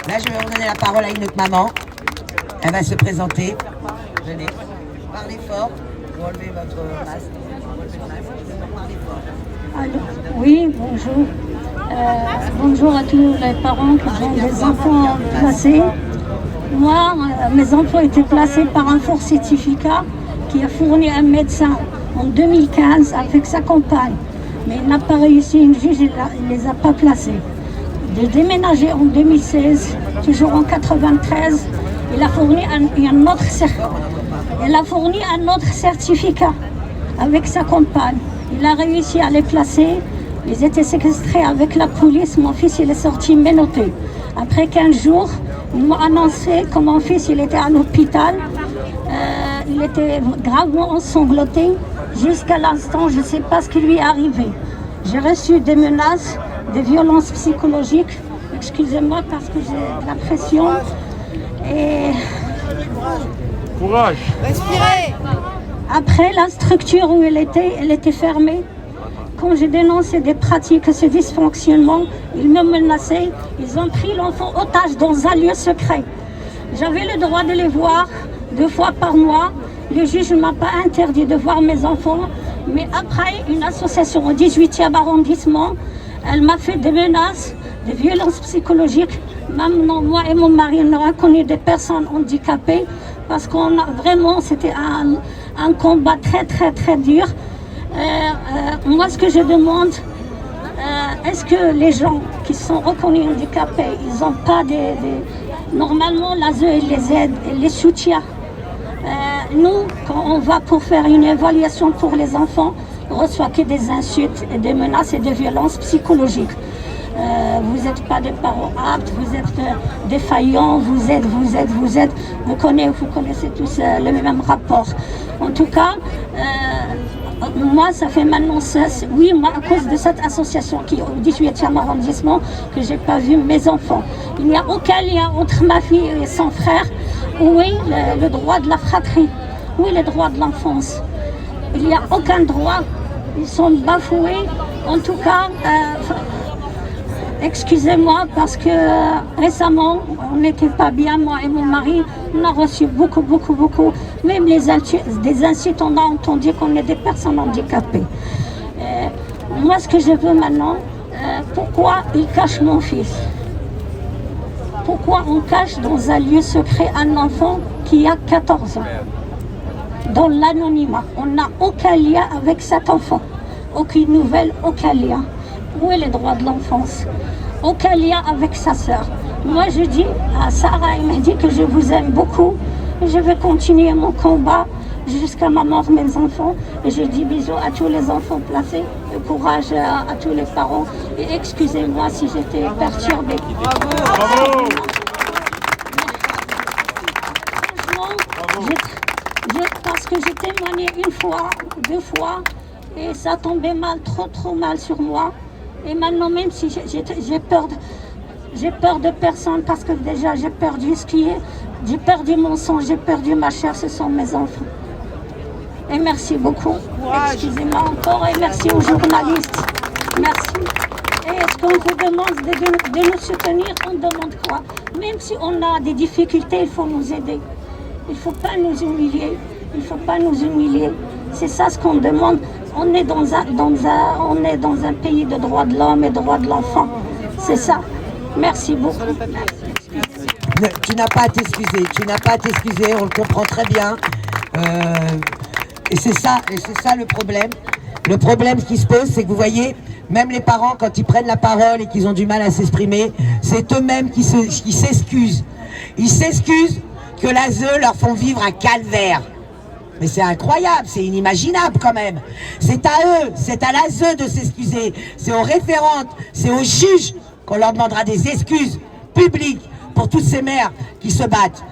Là, je vais redonner la parole à une autre maman. Elle va se présenter. Venez. Parlez fort. Relevez votre masque. Parlez fort. Alors, oui, bonjour. Bonjour à tous les parents qui ont des enfants placés. Moi, mes enfants étaient placés par un fort certificat qui a fourni un médecin en 2015 avec sa compagne. Mais il n'a pas réussi, une juge ne les a pas placés. De déménager en 2016, toujours en 93, il a fourni un autre certificat avec sa compagne. Il a réussi à les placer. Ils étaient séquestrés avec la police. Mon fils il est sorti menotté. Après 15 jours, ils m'ont annoncé que mon fils il était à l'hôpital. Il était gravement ensanglanté. Jusqu'à l'instant, je ne sais pas ce qui lui est arrivé. J'ai reçu des menaces, des violences psychologiques. Excusez-moi parce que j'ai de la pression. Et courage. Respirez. Après, la structure où elle était fermée. Quand j'ai dénoncé des pratiques, ce dysfonctionnement, ils me menaçaient. Ils ont pris l'enfant otage dans un lieu secret. J'avais le droit de les voir 2 fois par mois. Le juge ne m'a pas interdit de voir mes enfants. Mais après, une association au 18e arrondissement, elle m'a fait des menaces, des violences psychologiques. Maintenant, moi et mon mari, on a reconnu des personnes handicapées parce qu'on a vraiment, c'était un combat très, très, très dur. Moi, ce que je demande, est-ce que les gens qui sont reconnus handicapés, ils n'ont pas Normalement, l'ASE, il les aide, il les soutient. Nous, quand on va pour faire une évaluation pour les enfants, on reçoit que des insultes, et des menaces et des violences psychologiques. Vous n'êtes pas des parents aptes, vous êtes défaillants, vous connaissez tous le même rapport. En tout cas, moi, ça fait maintenant, oui, moi, à cause de cette association qui est au 18e arrondissement, que je n'ai pas vu mes enfants. Il n'y a aucun lien entre ma fille et son frère. Où est le droit de la fratrie? Où est le droit de l'enfance? Il n'y a aucun droit. Ils sont bafoués. En tout cas, excusez-moi parce que récemment, on n'était pas bien, moi et mon mari. On a reçu beaucoup. Même des insultes, on a entendu qu'on est des personnes handicapées. Moi, ce que je veux maintenant, pourquoi ils cachent mon fils? Pourquoi on cache dans un lieu secret un enfant qui a 14 ans? Dans l'anonymat, on n'a aucun lien avec cet enfant. Aucune nouvelle, aucun lien. Où est le droit de l'enfance? Aucun lien avec sa sœur. Moi, je dis à Sarah, elle m'a dit que je vous aime beaucoup. Et je vais continuer mon combat jusqu'à ma mort, mes enfants. Et je dis bisous à tous les enfants placés. Et courage à tous les parents. Et excusez-moi si j'étais perturbée. Bravo. Parce que j'ai témoigné 1 fois, 2 fois. Et ça tombait mal, trop mal sur moi. Et maintenant, même si j'ai peur de personne, parce que déjà j'ai perdu j'ai perdu mon sang, j'ai perdu ma chair, ce sont mes enfants. Et merci beaucoup. Excusez-moi encore et merci aux journalistes. Merci. Et est-ce qu'on vous demande de nous soutenir? On demande quoi? Même si on a des difficultés, il faut nous aider. Il ne faut pas nous humilier. Il ne faut pas nous humilier. C'est ça ce qu'on demande. On est dans un pays de droits de l'homme et droits de l'enfant. C'est ça. Merci beaucoup. Tu n'as pas à t'excuser, on le comprend très bien. Et c'est ça le problème. Le problème qui se pose, c'est que vous voyez, même les parents, quand ils prennent la parole et qu'ils ont du mal à s'exprimer, c'est eux-mêmes qui s'excusent. Ils s'excusent que l'ASE leur font vivre un calvaire. Mais c'est incroyable, c'est inimaginable quand même. C'est à eux, c'est à l'ASE de s'excuser. C'est aux référentes, c'est aux juges qu'on leur demandera des excuses publiques pour toutes ces mères qui se battent.